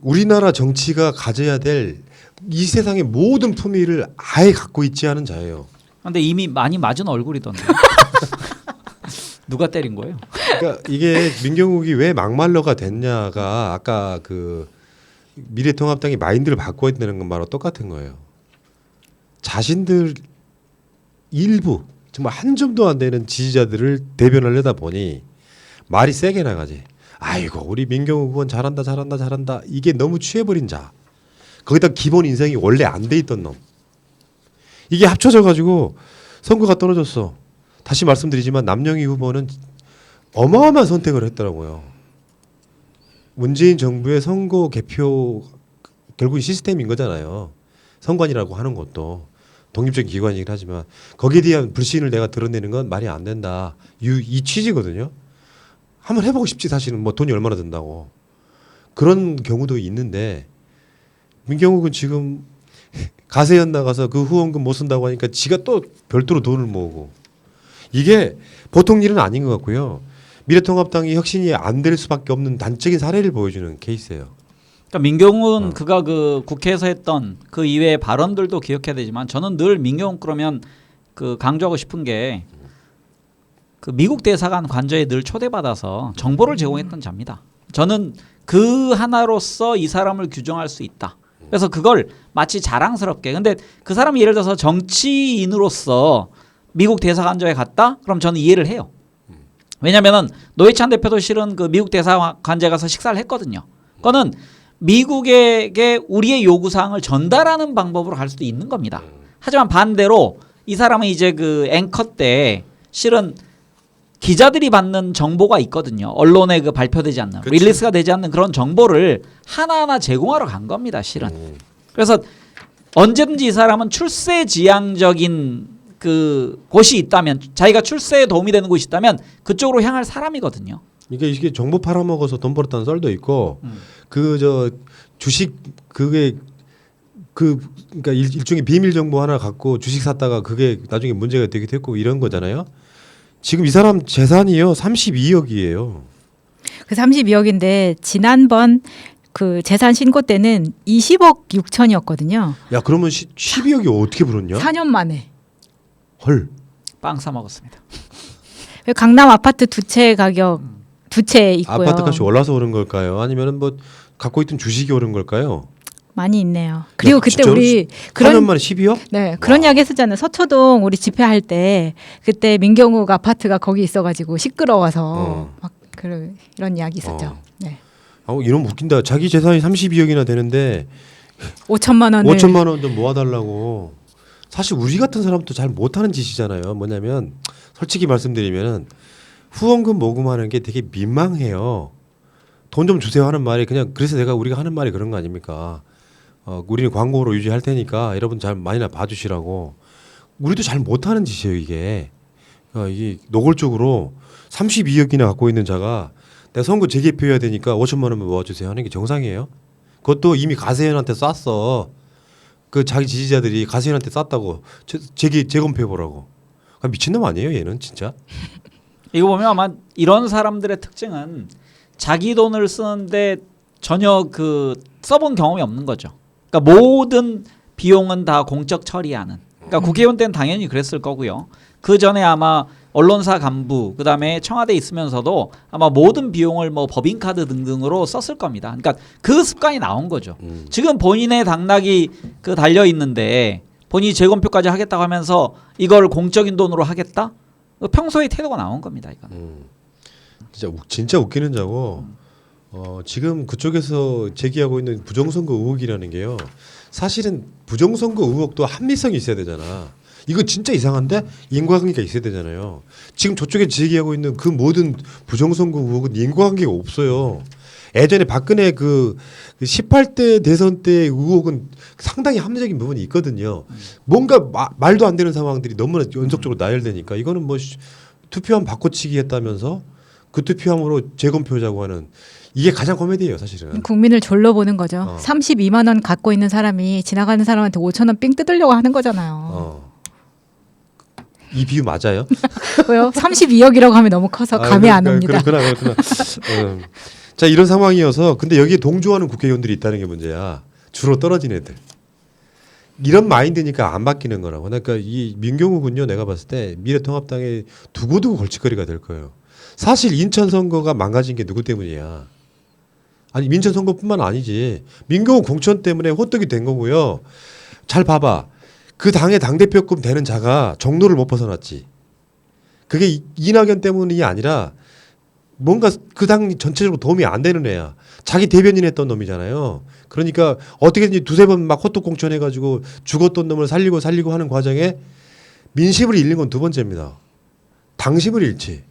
우리나라 정치가 가져야 될 이 세상의 모든 품위를 아예 갖고 있지 않은 자예요. 근데 이미 많이 맞은 얼굴이던데. 누가 때린 거예요? 그러니까 이게 민경욱이 왜 막말러가 됐냐가 아까 그 미래통합당이 마인드를 바꿔야 되는 건 바로 똑같은 거예요. 자신들 일부 정말 한 점도 안 되는 지지자들을 대변하려다 보니 말이 세게 나가지. 아이고 우리 민경욱 의원 잘한다 잘한다 잘한다. 이게 너무 취해버린 자. 거기다 기본 인생이 원래 안 돼 있던 놈. 이게 합쳐져 가지고 선거가 떨어졌어. 다시 말씀드리지만 남영희 후보는 어마어마한 선택을 했더라고요. 문재인 정부의 선거 개표 결국 시스템인 거잖아요. 선관위라고 하는 것도 독립적인 기관이긴 하지만 거기에 대한 불신을 내가 드러내는 건 말이 안 된다. 이 취지거든요. 한번 해보고 싶지 사실은 뭐 돈이 얼마나 든다고. 그런 경우도 있는데 민경욱은 지금 가세연 나가서 그 후원금 못 쓴다고 하니까 지가 또 별도로 돈을 모으고 이게 보통 일은 아닌 것 같고요. 미래통합당이 혁신이 안 될 수밖에 없는 단적인 사례를 보여주는 케이스예요. 그러니까 민경훈 그가 그 국회에서 했던 그 이외의 발언들도 기억해야 되지만 저는 늘 민경훈 그러면 그 강조하고 싶은 게 그 미국 대사관 관저에 늘 초대받아서 정보를 제공했던 자입니다. 저는 그 하나로서 이 사람을 규정할 수 있다. 그래서 그걸 마치 자랑스럽게 근데 그 사람이 예를 들어서 정치인으로서 미국 대사관저에 갔다? 그럼 저는 이해를 해요. 왜냐면은 노회찬 대표도 실은 그 미국 대사관저에 가서 식사를 했거든요. 그거는 미국에게 우리의 요구사항을 전달하는 방법으로 갈 수도 있는 겁니다. 하지만 반대로 이 사람은 이제 그 앵커 때 실은 기자들이 받는 정보가 있거든요. 언론에 그 발표되지 않는 그치. 릴리스가 되지 않는 그런 정보를 하나하나 제공하러 간 겁니다. 실은. 그래서 언제든지 이 사람은 출세지향적인 그 곳이 있다면 자기가 출세에 도움이 되는 곳이 있다면 그쪽으로 향할 사람이거든요. 이게 정보 팔아먹어서 돈 벌었다는 썰도 있고 그 저 주식 그게 그러니까 일종의 비밀 정보 하나 갖고 주식 샀다가 그게 나중에 문제가 되기도 했고 이런 거잖아요. 지금 이 사람 재산이요 32억이에요. 그 32억인데 지난번 그 재산 신고 때는 20억 6천이었거든요. 야 그러면 12억이 어떻게 불었냐? 4년 만에. 헐. 빵 사 먹었습니다. 강남 아파트 두 채 가격 두 채 있고요. 아파트 값이 올라서 오른 걸까요? 아니면은 뭐 갖고 있던 주식이 오른 걸까요? 많이 있네요. 그리고 야, 그때 진짜로? 우리 4년 만에 12억? 네 그런 이야기 했었잖아요. 서초동 우리 집회할 때 그때 민경욱 아파트가 거기 있어가지고 시끄러워서 막 이런 이야기 있었죠. 네. 이러면 웃긴다. 자기 재산이 32억이나 되는데 5천만 원을 5천만 원 좀 모아달라고. 사실 우리 같은 사람도 잘 못하는 짓이잖아요. 뭐냐면 솔직히 말씀드리면은 후원금 모금하는 게 되게 민망해요. 돈 좀 주세요 하는 말이 그냥 그래서 우리가 하는 말이 그런 거 아닙니까? 우리는 광고로 유지할 테니까 여러분 잘 많이나 봐주시라고. 우리도 잘 못하는 짓이에요 이게. 이게 노골적으로 32억이나 갖고 있는 자가 내가 선거 재개표해야 되니까 5천만 원만 모아주세요 하는 게 정상이에요? 그것도 이미 가세현한테 쐈어. 그 자기 지지자들이 가세현한테 쐈다고 재검표해보라고. 미친놈 아니에요 얘는 진짜? 이거 보면 아마 이런 사람들의 특징은 자기 돈을 쓰는데 전혀 그 써본 경험이 없는 거죠. 그러니까 모든 비용은 다 공적 처리하는. 그러니까 국회의원 때는 당연히 그랬을 거고요. 그 전에 아마 언론사 간부 그다음에 청와대에 있으면서도 아마 모든 비용을 뭐 법인카드 등등으로 썼을 겁니다. 그러니까 그 습관이 나온 거죠. 지금 본인의 당락이 그 달려 있는데 본인이 재검표까지 하겠다고 하면서 이걸 공적인 돈으로 하겠다? 평소에 태도가 나온 겁니다. 이건. 진짜 웃기는 자고 지금 그쪽에서 제기하고 있는 부정선거 의혹이라는 게요. 사실은 부정선거 의혹도 합리성이 있어야 되잖아. 이거 진짜 이상한데 인과관계가 있어야 되잖아요. 지금 저쪽에 제기하고 있는 그 모든 부정선거 의혹은 인과관계가 없어요. 예전에 박근혜 그 18대 대선 때 의혹은 상당히 합리적인 부분이 있거든요. 뭔가 말도 안 되는 상황들이 너무나 연속적으로 나열되니까 이거는 뭐 투표함 바꿔치기 했다면서 그 투표함으로 재검표하자고 하는 이게 가장 코미디예요 사실은. 국민을 졸로 보는 거죠. 32만 원 갖고 있는 사람이 지나가는 사람한테 5천 원 삥 뜯으려고 하는 거잖아요. 이 비유 맞아요? 왜요? 32억이라고 하면 너무 커서 감이 안 옵니다. 그렇구나. 자 이런 상황이어서 근데 여기에 동조하는 국회의원들이 있다는 게 문제야. 주로 떨어진 애들. 이런 마인드니까 안 바뀌는 거라고. 그러니까 이 민경욱은요 내가 봤을 때 미래통합당에 두고두고 걸칫거리가 될 거예요. 사실 인천 선거가 망가진 게 누구 때문이야. 아니 인천 선거뿐만 아니지. 민경욱 공천 때문에 호떡이 된 거고요. 잘 봐봐. 그 당의 당대표급 되는 자가 정로를 못 벗어났지. 그게 이낙연 때문이 아니라 뭔가 그 당 전체적으로 도움이 안 되는 애야. 자기 대변인 했던 놈이잖아요. 그러니까 어떻게든지 두세 번 막 호떡 공천해가지고 죽었던 놈을 살리고 하는 과정에 민심을 잃는 건 두 번째입니다. 당심을 잃지.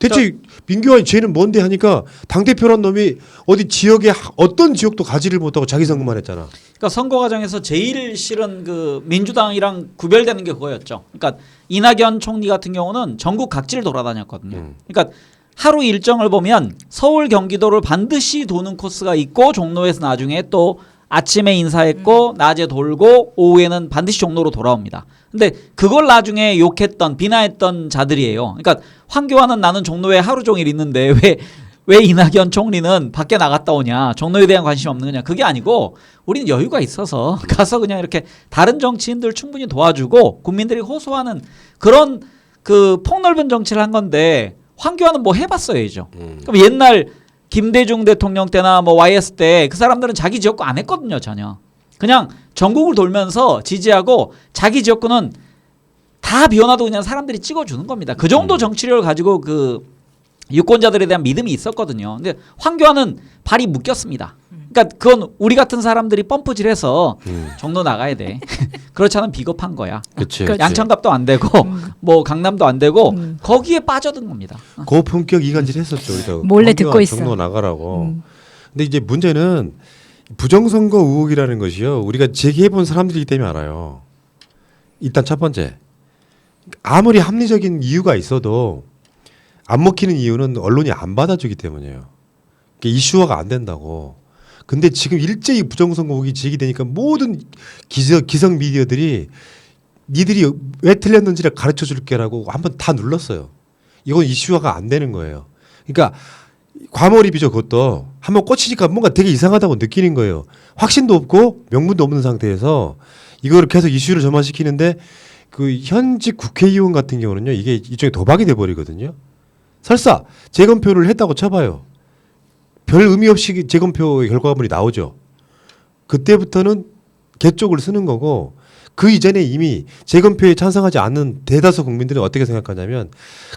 대체 민교환 죄는 뭔데 하니까 당대표란 놈이 어디 지역에 어떤 지역도 가지를 못하고 자기 선거만 했잖아. 그러니까 선거 과정에서 제일 싫은 그 민주당이랑 구별되는 게 그거였죠. 그러니까 이낙연 총리 같은 경우는 전국 각지를 돌아다녔거든요. 그러니까 하루 일정을 보면 서울 경기도를 반드시 도는 코스가 있고 종로에서 나중에 또 아침에 인사했고 낮에 돌고 오후에는 반드시 종로로 돌아옵니다. 근데 그걸 나중에 욕했던 비난했던 자들이에요. 그러니까 황교안은 나는 종로에 하루 종일 있는데 왜 이낙연 총리는 밖에 나갔다 오냐, 종로에 대한 관심이 없는 거냐. 그게 아니고 우리는 여유가 있어서 가서 그냥 이렇게 다른 정치인들 충분히 도와주고 국민들이 호소하는 그런 그 폭넓은 정치를 한 건데 황교안은 뭐 해봤어야죠. 그럼 옛날 김대중 대통령 때나 뭐 YS 때 그 사람들은 자기 지역구 안 했거든요. 전혀. 그냥 전국을 돌면서 지지하고 자기 지역구는 다 비워놔도 그냥 사람들이 찍어주는 겁니다. 그 정도 정치력을 가지고 그 유권자들에 대한 믿음이 있었거든요. 근데 황교안은 발이 묶였습니다. 그러니까 그건 우리 같은 사람들이 펌프질해서 종로 나가야 돼. 그렇지 않으면 비겁한 거야. 그치, 양천갑도 안 되고 뭐 강남도 안 되고 거기에 빠져든 겁니다. 고품격 이간질 했었죠. 우리도. 몰래 듣고 있어. 종로 나가라고. 근데 이제 문제는 부정선거 의혹이라는 것이요. 우리가 제기해본 사람들이기 때문에 알아요. 일단 첫 번째. 아무리 합리적인 이유가 있어도 안 먹히는 이유는 언론이 안 받아주기 때문이에요. 이슈화가 안 된다고. 근데 지금 일제히 부정선거 의혹이 제기되니까 모든 기성 미디어들이 니들이 왜 틀렸는지를 가르쳐 줄게라고 한번 다 눌렀어요. 이건 이슈화가 안 되는 거예요. 그러니까 과몰입이죠. 그것도 한번 꽂히니까 뭔가 되게 이상하다고 느끼는 거예요. 확신도 없고 명분도 없는 상태에서 이거를 계속 이슈를 전환시키는데 그 현직 국회의원 같은 경우는요. 이게 일종의 도박이 돼버리거든요. 설사 재검표를 했다고 쳐봐요. 별 의미 없이 재검표 결과물이 나오죠. 그때부터는 개 쪽을 쓰는 거고 그 이전에 이미 재검표에 찬성하지 않는 대다수 국민들은 어떻게 생각하냐면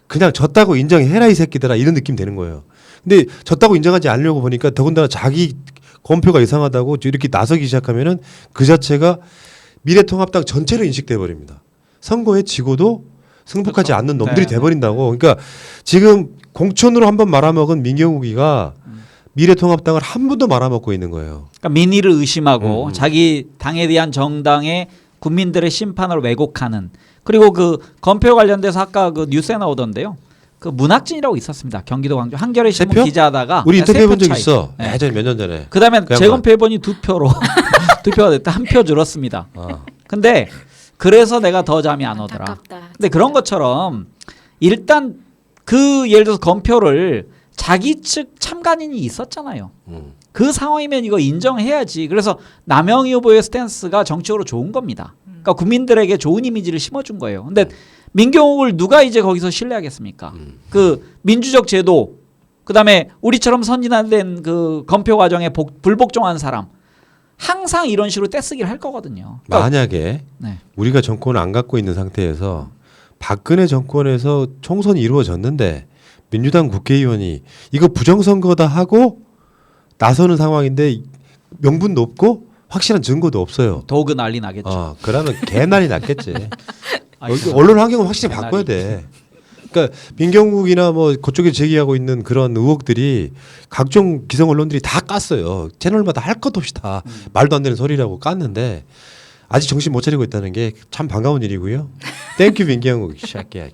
그냥 졌다고 인정해라 이 새끼들아 이런 느낌 되는 거예요. 근데 졌다고 인정하지 않으려고 보니까 더군다나 자기 검표가 이상하다고 이렇게 나서기 시작하면은 그 자체가 미래통합당 전체로 인식돼 버립니다. 선거에 지고도 승복하지 그렇죠. 않는 놈들이 네. 돼버린다고. 그러니까 지금 공천으로 한번 말아먹은 민경욱이가 미래통합당을 한 번도 말아먹고 있는 거예요. 그러니까 민의를 의심하고 자기 당에 대한 정당의 국민들의 심판을 왜곡하는 그리고 그 검표 관련돼서 아까 그 뉴스에 나오던데요. 그 문학진이라고 있었습니다. 경기도 광주 한겨레 신문 세 표? 기자하다가 우리 인터뷰해 본 적 차이. 있어. 네. 예전에 몇 년 전에. 그다음에 그 양반. 재검표 해보니 2표로 2표가 됐다. 1표 줄었습니다. 아. 근데 그래서 내가 더 잠이 안 오더라. 안타깝다. 근데 그런 것처럼 일단 그 예를 들어서 검표를 자기 측 참관인이 있었잖아요. 그 상황이면 이거 인정해야지. 그래서 남영희 후보의 스탠스가 정치적으로 좋은 겁니다. 그러니까 국민들에게 좋은 이미지를 심어준 거예요. 근데 민경욱을 누가 이제 거기서 신뢰하겠습니까? 그 민주적 제도, 그다음에 우리처럼 선진화된 그 검표 과정에 불복종한 사람 항상 이런 식으로 떼쓰기를 할 거거든요. 그러니까 만약에 네. 우리가 정권을 안 갖고 있는 상태에서 박근혜 정권에서 총선이 이루어졌는데 민주당 국회의원이 이거 부정선거다 하고 나서는 상황인데 명분도 없고 확실한 증거도 없어요. 도그 난리 나겠죠. 그러면 개난이 났겠지. 아니, 언론 환경을 확실히 개난이. 바꿔야 돼. 그러니까 민경욱이나 뭐 그쪽에 제기하고 있는 그런 의혹들이 각종 기성 언론들이 다 깠어요. 채널마다 할 것 없이 다 말도 안 되는 소리라고 깠는데 아직 정신 못 차리고 있다는 게 참 반가운 일이고요. 땡큐 민경욱 이 새끼야.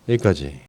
여기까지.